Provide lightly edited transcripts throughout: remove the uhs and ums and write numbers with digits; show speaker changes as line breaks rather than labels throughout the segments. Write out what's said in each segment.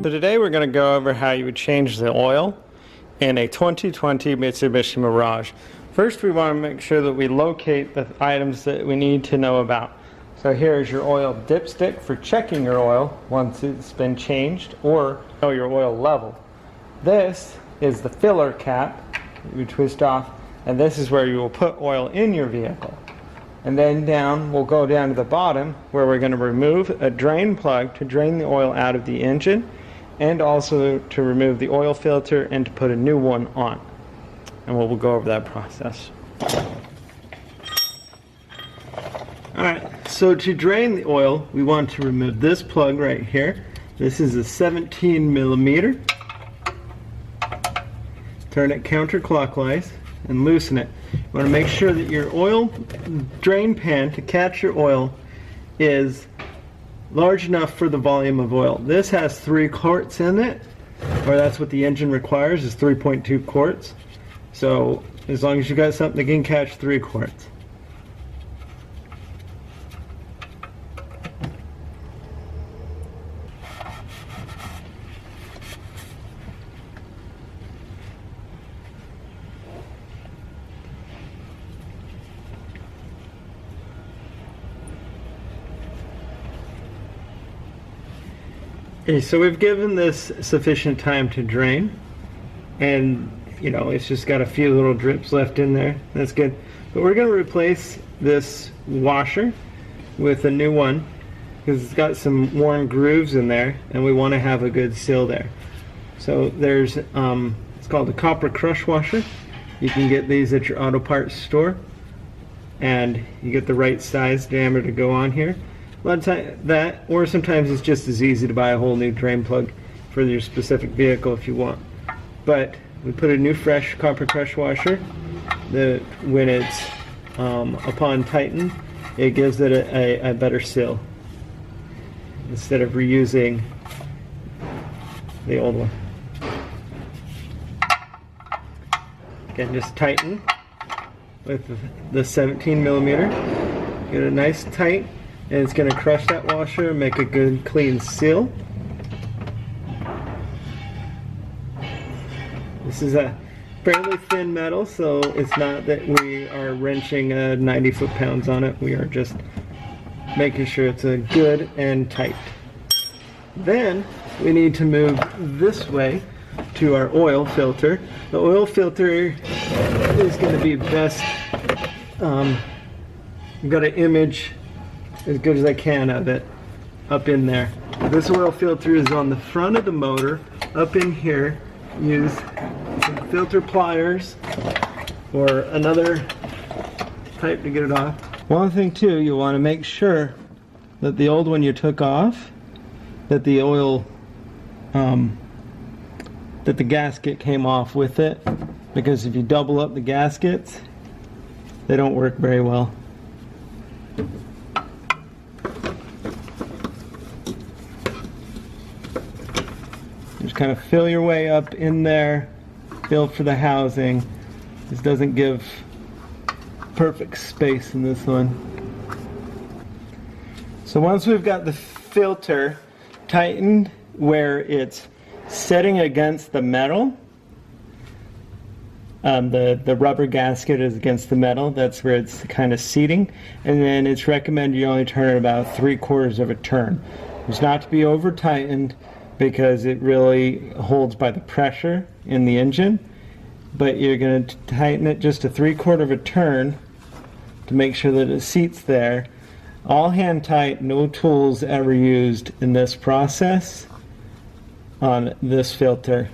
So today we're going to go over how you would change the oil in a 2020 Mitsubishi Mirage. First, we want to make sure that we locate the items that we need to know about. So here is your oil dipstick for checking your oil once it's been changed, or know your oil level. This is the filler cap you twist off, and this is where you will put oil in your vehicle. And then we'll go down to the bottom where we're going to remove a drain plug to drain the oil out of the engine, and also to remove the oil filter and to put a new one on. And we'll go over that process. Alright, so to drain the oil, we want to remove this plug right here. This is a 17 millimeter. Turn it counterclockwise and loosen it. You want to make sure that your oil drain pan to catch your oil is large enough for the volume of oil. This has 3 quarts in it, or that's what the engine requires, is 3.2 quarts. So as long as you got something that can catch 3 quarts. Okay, so we've given this sufficient time to drain, and you know, it's just got a few little drips left in there. That's good. But we're going to replace this washer with a new one because it's got some worn grooves in there, and we want to have a good seal there. So there's it's called a copper crush washer. You can get these at your auto parts store, and you get the right size diameter to go on here. A lot of times that, or sometimes it's just as easy to buy a whole new drain plug for your specific vehicle if you want. But we put a new fresh copper crush washer that when it's upon tighten, it gives it a better seal instead of reusing the old one. Again, just tighten with the 17 millimeter. Get it nice tight. And it's going to crush that washer and make a good clean seal. This is a fairly thin metal, so it's not that we are wrenching 90 foot-pounds on it. We are just making sure it's a good and tight. Then we need to move this way to our oil filter. The oil filter is going to be best. I've got an image as good as I can of it up in there. This oil filter is on the front of the motor. Up in here, use some filter pliers or another type to get it off. One thing too, you want to make sure that the old one you took off, that the oil, that the gasket came off with it, because if you double up the gaskets, they don't work very well. Just kind of fill your way up in there, fill for the housing. This doesn't give perfect space in this one. So once we've got the filter tightened where it's setting against the metal, the rubber gasket is against the metal, that's where it's kind of seating, and then it's recommended you only turn it about 3/4 of a turn. It's not to be over tightened, because it really holds by the pressure in the engine, but you're going to tighten it just a 3/4 of a turn to make sure that it seats there. All hand tight, no tools ever used in this process on this filter,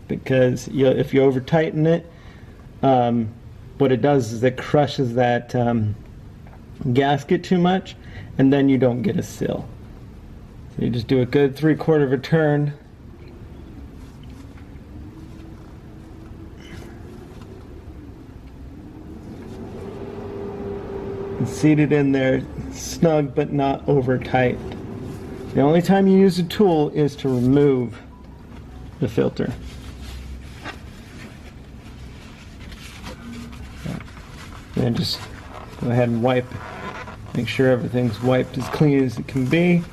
because if you over tighten it, what it does is it crushes that gasket too much, and then you don't get a seal. So you just do a good 3/4 of a turn. And seat it in there snug but not over tight. The only time you use a tool is to remove the filter. And just go ahead and wipe. Make sure everything's wiped as clean as it can be.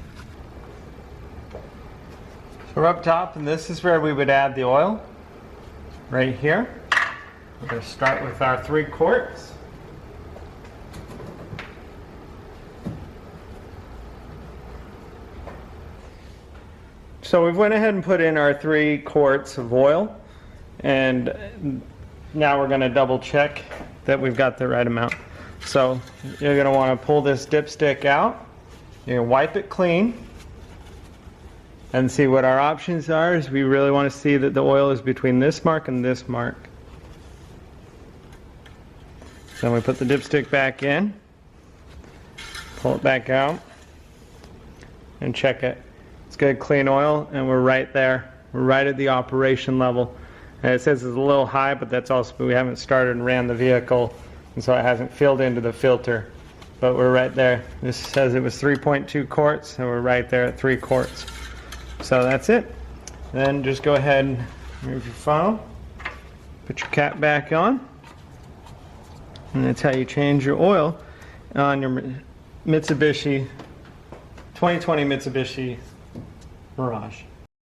So we're up top, and this is where we would add the oil, right here. We're going to start with our 3 quarts. So we've went ahead and put in our 3 quarts of oil, and now we're going to double check that we've got the right amount. So you're going to want to pull this dipstick out, you're going to wipe it clean, and see what our options are. Is we really want to see that the oil is between this mark and this mark. Then we put the dipstick back in, pull it back out, and check it. It's good clean oil, and we're right there. We're right at the operation level. And it says it's a little high, but that's also we haven't started and ran the vehicle, and so it hasn't filled into the filter. But we're right there. This says it was 3.2 quarts, and we're right there at 3 quarts. So that's it. Then just go ahead and remove your funnel, put your cap back on, and that's how you change your oil on your Mitsubishi 2020 Mitsubishi Mirage.